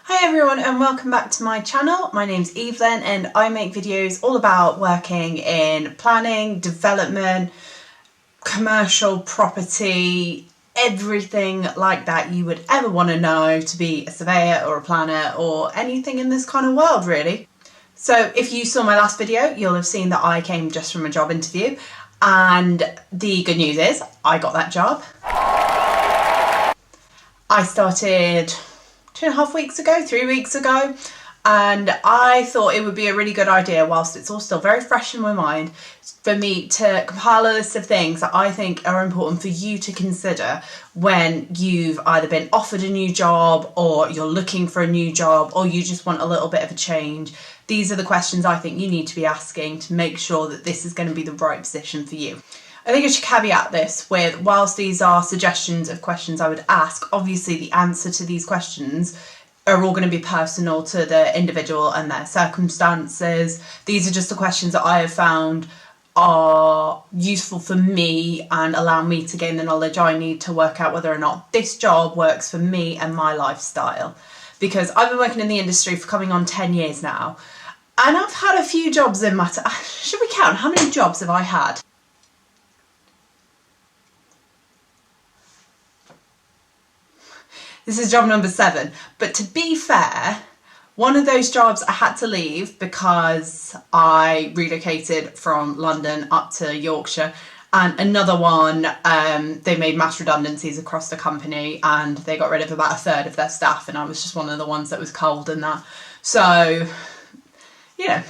Hi everyone and welcome back to my channel. My name's Evelyn and I make videos all about working in planning, development, commercial property, everything like that you would ever want to know to be a surveyor or a planner or anything in this kind of world really. So if you saw my last video, you'll have seen that I came just from a job interview, and the good news is I got that job. I started 2.5 weeks ago, 3 weeks ago, and I thought it would be a really good idea, whilst it's all still very fresh in my mind, for me to compile a list of things that I think are important for you to consider when you've either been offered a new job, or you're looking for a new job, or you just want a little bit of a change. These are the questions I think you need to be asking to make sure that this is going to be the right position for you. I think I should caveat this with, whilst these are suggestions of questions I would ask, obviously the answer to these questions are all going to be personal to the individual and their circumstances. These are just the questions that I have found are useful for me and allow me to gain the knowledge I need to work out whether or not this job works for me and my lifestyle. Because I've been working in the industry for coming on 10 years now, and I've had a few jobs in my should we count? How many jobs have I had? This is job number 7, but to be fair, one of those jobs I had to leave because I relocated from London up to Yorkshire, and another one, they made mass redundancies across the company and they got rid of about 1/3 of their staff, and I was just one of the ones that was cold in that. So, you know,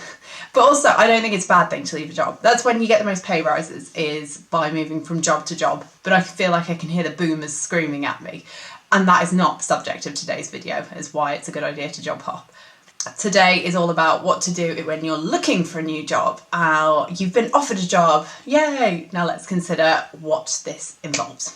but also I don't think it's a bad thing to leave a job. That's when you get the most pay rises, is by moving from job to job, but I feel like I can hear the boomers screaming at me. And that is not the subject of today's video, is why it's a good idea to job hop. Today is all about what to do when you're looking for a new job. You've been offered a job, yay! Now let's consider what this involves.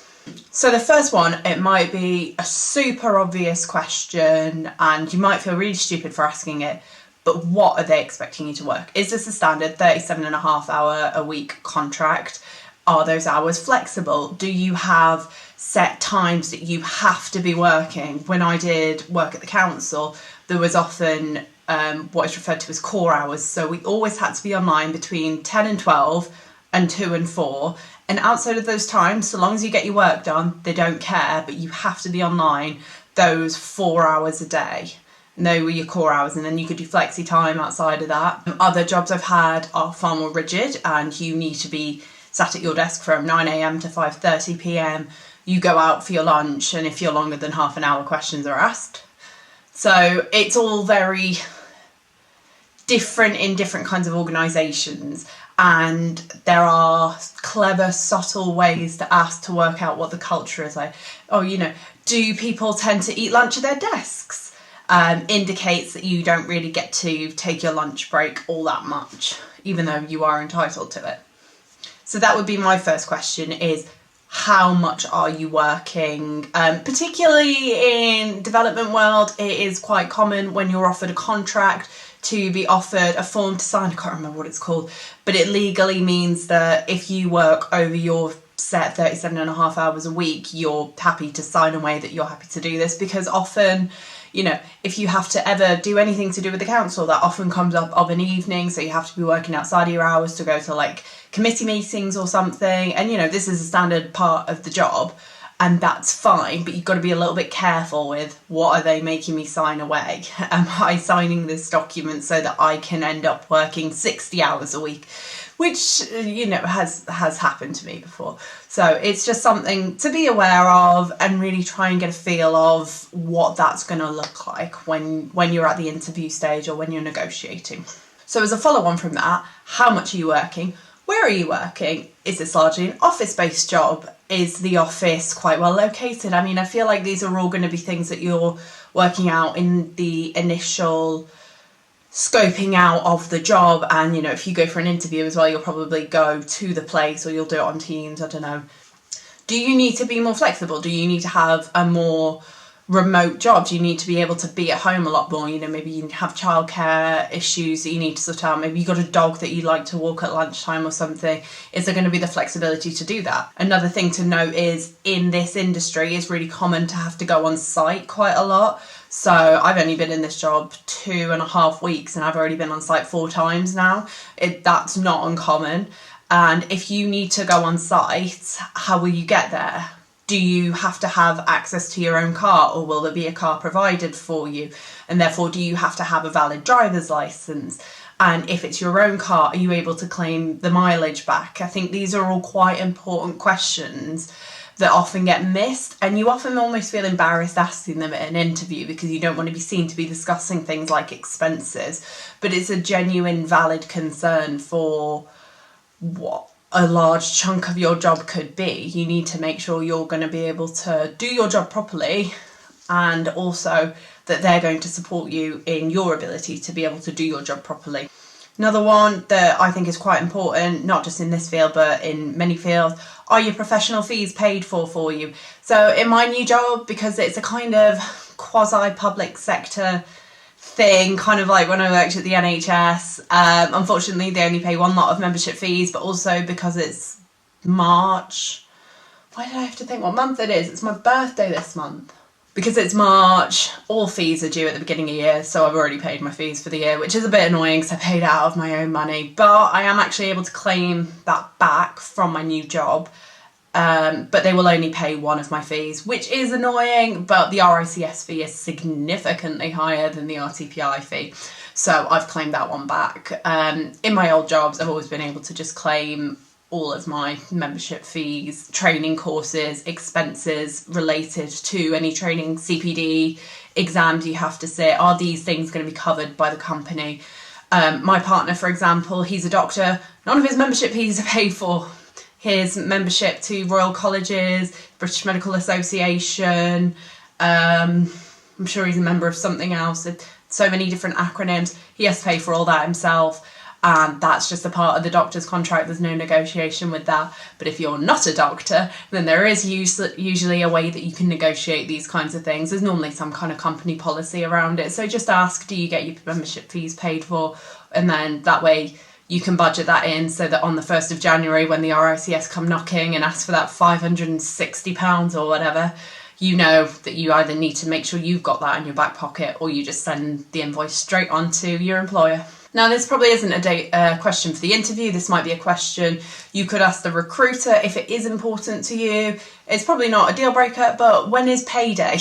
So the first one, it might be a super obvious question and you might feel really stupid for asking it, but what are they expecting you to work? Is this a standard 37.5 hour a week contract? Are those hours flexible? Do you have set times that you have to be working? When I did work at the council, there was often what is referred to as core hours. So we always had to be online between 10 and 12 and 2 and 4. And outside of those times, so long as you get your work done, they don't care, but you have to be online those 4 hours a day. And they were your core hours, and then you could do flexi time outside of that. Other jobs I've had are far more rigid, and you need to be sat at your desk from 9 a.m. to 5:30 p.m. You go out for your lunch, and if you're longer than half an hour, questions are asked. So it's all very different in different kinds of organisations, and there are clever, subtle ways to ask to work out what the culture is like. Oh, you know, do people tend to eat lunch at their desks? Indicates that you don't really get to take your lunch break all that much, even though you are entitled to it. So that would be my first question, is how much are you working? Particularly in development world, it is quite common when you're offered a contract to be offered a form to sign. I can't remember what it's called, but it legally means that if you work over your set 37.5 hours a week, you're happy to sign away that you're happy to do this, because often, you know, if you have to ever do anything to do with the council, that often comes up of an evening, so you have to be working outside of your hours to go to like committee meetings or something, and you know, this is a standard part of the job, and that's fine, but you've got to be a little bit careful with, what are they making me sign away? Am I signing this document so that I can end up working 60 hours a week? Which, you know, has happened to me before. So it's just something to be aware of and really try and get a feel of what that's going to look like when you're at the interview stage or when you're negotiating. So as a follow-on from that, how much are you working? Where are you working? Is this largely an office-based job? Is the office quite well located? I mean, I feel like these are all going to be things that you're working out in the initial scoping out of the job, and you know, if you go for an interview as well, you'll probably go to the place or you'll do it on Teams, I don't know. Do you need to be more flexible? Do you need to have a more remote job? Do you need to be able to be at home a lot more? You know, maybe you have childcare issues that you need to sort out. Maybe you've got a dog that you like to walk at lunchtime or something. Is there going to be the flexibility to do that? Another thing to note is, in this industry, it's really common to have to go on site quite a lot. So I've only been in this job 2.5 weeks and I've already been on site 4 times now. That's not uncommon. And if you need to go on site, how will you get there? Do you have to have access to your own car, or will there be a car provided for you? And therefore, do you have to have a valid driver's license? And if it's your own car, are you able to claim the mileage back? I think these are all quite important questions that often get missed, and you often almost feel embarrassed asking them at an interview because you don't want to be seen to be discussing things like expenses, but it's a genuine valid concern for what a large chunk of your job could be. You need to make sure you're going to be able to do your job properly, and also that they're going to support you in your ability to be able to do your job properly. Another one that I think is quite important, not just in this field but in many fields, are your professional fees paid for you? So in my new job, because it's a kind of quasi-public sector thing, kind of like when I worked at the NHS, unfortunately they only pay one lot of membership fees, but also because it's March. Why did I have to think what month it is? It's my birthday this month. Because it's March, all fees are due at the beginning of the year, so I've already paid my fees for the year, which is a bit annoying because I paid out of my own money. But I am actually able to claim that back from my new job, but they will only pay one of my fees, which is annoying, but the RICS fee is significantly higher than the RTPI fee. So I've claimed that one back. In my old jobs, I've always been able to just claim all of my membership fees, training courses, expenses related to any training, CPD, exams you have to sit. Are these things going to be covered by the company? My partner, for example, he's a doctor. None of his membership fees are paid for. His membership to Royal Colleges, British Medical Association, I'm sure he's a member of something else, so many different acronyms. He has to pay for all that himself. And that's just a part of the doctor's contract. There's no negotiation with that. But if you're not a doctor, then there is usually a way that you can negotiate these kinds of things. There's normally some kind of company policy around it. So just ask, do you get your membership fees paid for? And then that way you can budget that in so that on the 1st of January, when the RICS come knocking and ask for that £560 or whatever, you know that you either need to make sure you've got that in your back pocket, or you just send the invoice straight on to your employer. Now, this probably isn't a question for the interview. This might be a question you could ask the recruiter if it is important to you. It's probably not a deal breaker, but when is payday?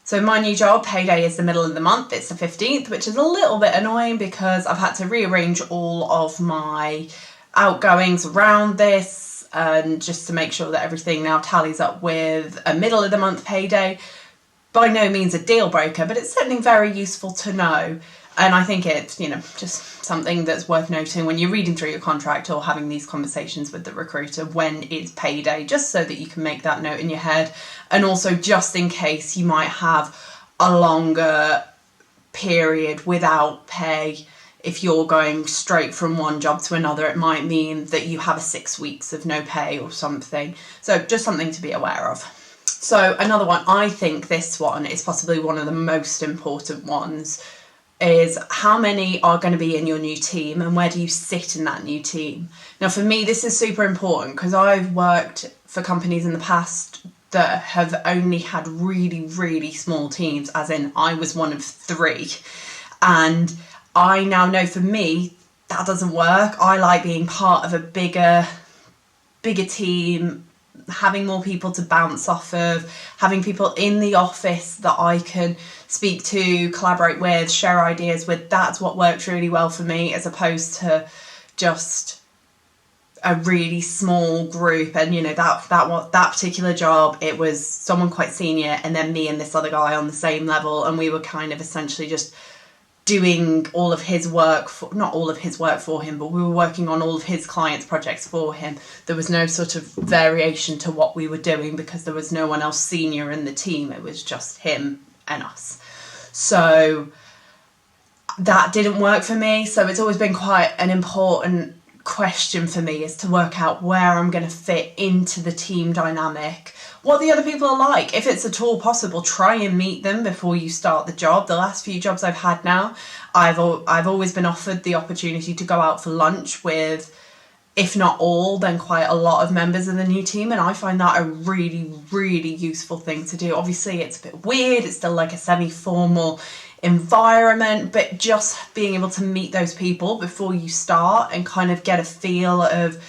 So in my new job, payday is the middle of the month. It's the 15th, which is a little bit annoying because I've had to rearrange all of my outgoings around this, and just to make sure that everything now tallies up with a middle of the month payday. By no means a deal breaker, but it's certainly very useful to know. And I think it's, just something that's worth noting when you're reading through your contract or having these conversations with the recruiter, when it's payday, just so that you can make that note in your head. And also just in case you might have a longer period without pay. If you're going straight from one job to another, it might mean that you have 6 weeks of no pay or something. So just something to be aware of. So another one, I think this one is possibly one of the most important ones, is how many are going to be in your new team and where do you sit in that new team? Now, for me, this is super important because I've worked for companies in the past that have only had really, really small teams, as in I was one of 3. And I now know for me, that doesn't work. I like being part of a bigger team, having more people to bounce off of, having people in the office that I can speak to, collaborate with, share ideas with. That's what works really well for me, as opposed to just a really small group. And that particular job, it was someone quite senior and then me and this other guy on the same level, and we were kind of essentially just doing all of his work, not all of his work for him, but we were working on all of his clients' projects for him. There was no sort of variation to what we were doing because there was no one else senior in the team. It was just him and us. So that didn't work for me. So it's always been quite an important question for me, is to work out where I'm going to fit into the team dynamic, what the other people are like. If it's at all possible, try and meet them before you start the job. The last few jobs I've had now, I've always been offered the opportunity to go out for lunch with if not all, then quite a lot of members of the new team. And I find that a really, really useful thing to do. Obviously, it's a bit weird. It's still like a semi-formal environment, but just being able to meet those people before you start and kind of get a feel of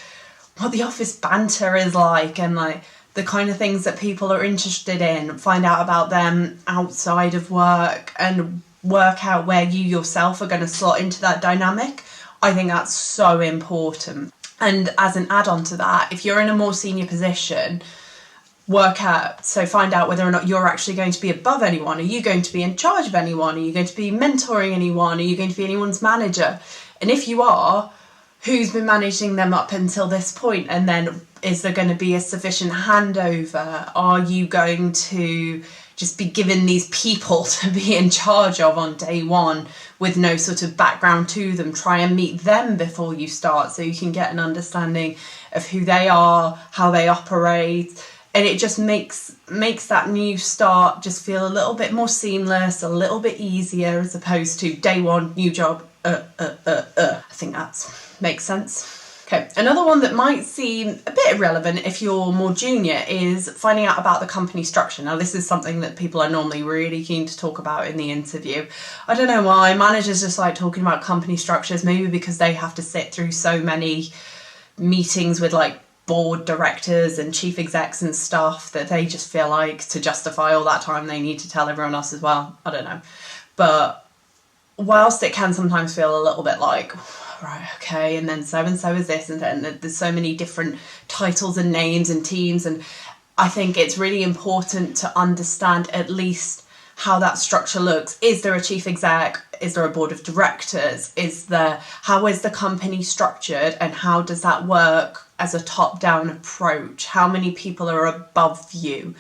what the office banter is like, and like the kind of things that people are interested in, find out about them outside of work, and work out where you yourself are going to slot into that dynamic. I think that's so important. And as an add-on to that, if you're in a more senior position, find out whether or not you're actually going to be above anyone. Are you going to be in charge of anyone? Are you going to be mentoring anyone? Are you going to be anyone's manager? And if you are, who's been managing them up until this point? And then is there going to be a sufficient handover? Are you going to just be given these people to be in charge of on day one with no sort of background to them? Try and meet them before you start so you can get an understanding of who they are, how they operate. And it just makes that new start just feel a little bit more seamless, a little bit easier, as opposed to day one, new job, I think that makes sense. Okay, another one that might seem a bit irrelevant if you're more junior is finding out about the company structure. Now, this is something that people are normally really keen to talk about in the interview. I don't know why. Managers just like talking about company structures, maybe because they have to sit through so many meetings with like board directors and chief execs and stuff that they just feel like to justify all that time they need to tell everyone else as well. I don't know. But whilst it can sometimes feel a little bit like, right, okay, and so is this, and then there's so many different titles and names and teams, and I think it's really important to understand at least how that structure looks. Is there a chief exec? Is there a board of directors? How is the company structured, and how does that work as a top-down approach? How many people are above you?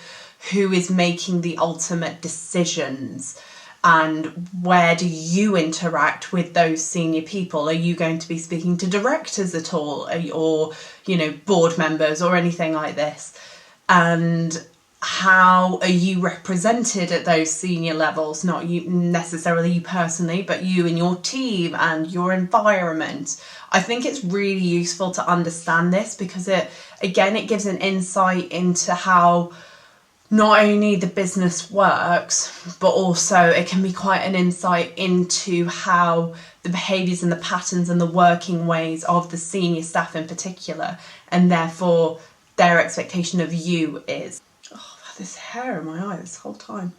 Who is making the ultimate decisions? And where do you interact with those senior people? Are you going to be speaking to directors at all, or board members or anything like this? And how are you represented at those senior levels? Not you necessarily you personally, but you and your team and your environment. I think it's really useful to understand this because it gives an insight into how not only the business works, but also it can be quite an insight into how the behaviours and the patterns and the working ways of the senior staff in particular, and therefore their expectation of you is. Oh, I've had this hair in my eye this whole time.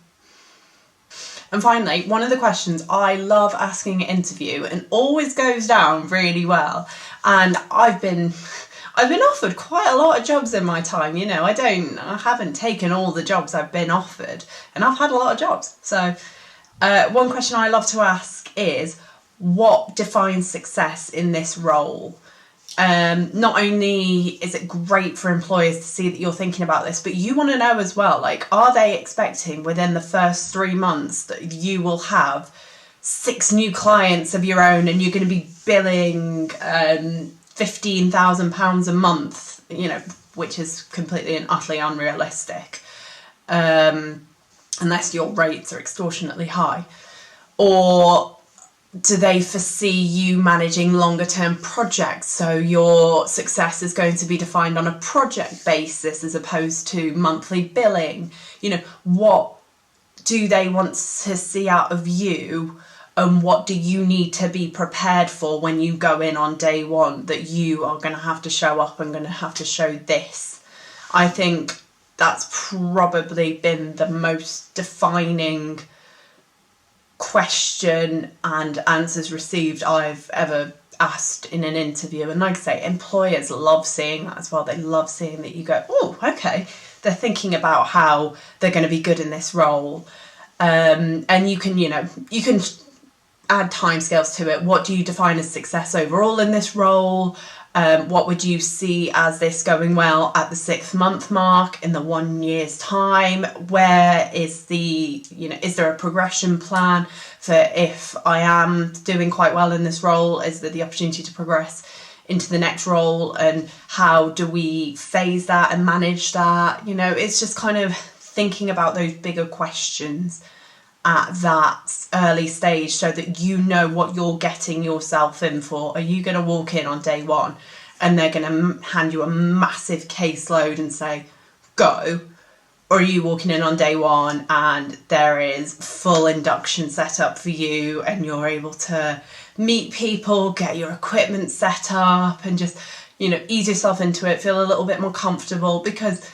And finally, one of the questions I love asking an interview and always goes down really well, and I've been offered quite a lot of jobs in my time, I haven't taken all the jobs I've been offered, and I've had a lot of jobs. So one question I love to ask is, what defines success in this role? Not only is it great for employers to see that you're thinking about this, but you want to know as well, like, are they expecting within the first 3 months that you will have 6 new clients of your own and you're going to be billing £15,000 a month, which is completely and utterly unrealistic, unless your rates are extortionately high? Or do they foresee you managing longer term projects, so your success is going to be defined on a project basis as opposed to monthly billing? What do they want to see out of you? And what do you need to be prepared for when you go in on day one, that you are going to have to show up and going to have to show this? I think that's probably been the most defining question and answers received I've ever asked in an interview. And like I say, employers love seeing that as well. They love seeing that you go, oh, okay, they're thinking about how they're going to be good in this role. And you can add timescales to it. What do you define as success overall in this role? What would you see as this going well at the 6th month mark, in the 1 year's time? Where is is there a progression plan for if I am doing quite well in this role? Is there the opportunity to progress into the next role? And how do we phase that and manage that? It's just kind of thinking about those bigger questions at that early stage so that you know what you're getting yourself in for. Are you going to walk in on day one and they're going to hand you a massive caseload and say, go? Or are you walking in on day one and there is full induction set up for you and you're able to meet people, get your equipment set up and just, ease yourself into it, feel a little bit more comfortable? Because,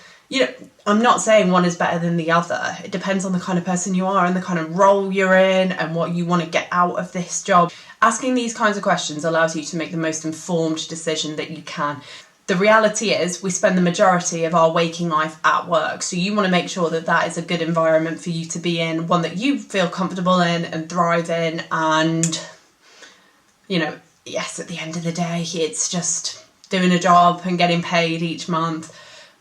I'm not saying one is better than the other. It depends on the kind of person you are and the kind of role you're in and what you want to get out of this job. Asking these kinds of questions allows you to make the most informed decision that you can. The reality is we spend the majority of our waking life at work. So you want to make sure that that is a good environment for you to be in, one that you feel comfortable in and thrive in. And, yes, at the end of the day, it's just doing a job and getting paid each month.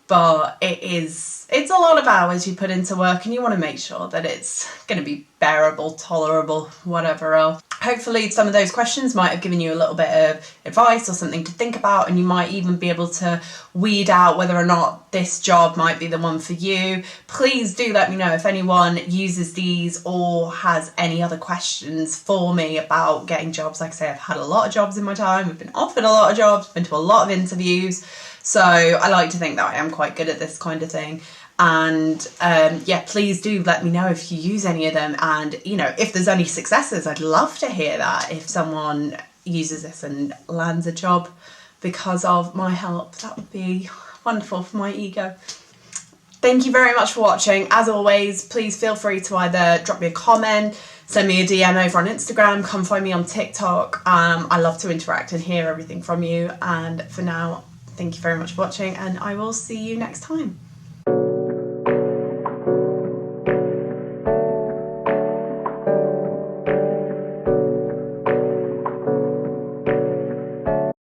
But it's a lot of hours you put into work and you want to make sure that it's going to be bearable, tolerable, whatever else. Hopefully some of those questions might have given you a little bit of advice or something to think about, and you might even be able to weed out whether or not this job might be the one for you. Please do let me know if anyone uses these or has any other questions for me about getting jobs. Like I say, I've had a lot of jobs in my time. I've been offered a lot of jobs, been to a lot of interviews. So I like to think that I am quite good at this kind of thing. And please do let me know if you use any of them, and if there's any successes. I'd love to hear that. If someone uses this and lands a job because of my help, that would be wonderful for my ego. Thank you very much for watching. As always, please feel free to either drop me a comment, send me a DM over on Instagram, come find me on TikTok. I love to interact and hear everything from you. And for now, thank you very much for watching, and I will see you next time.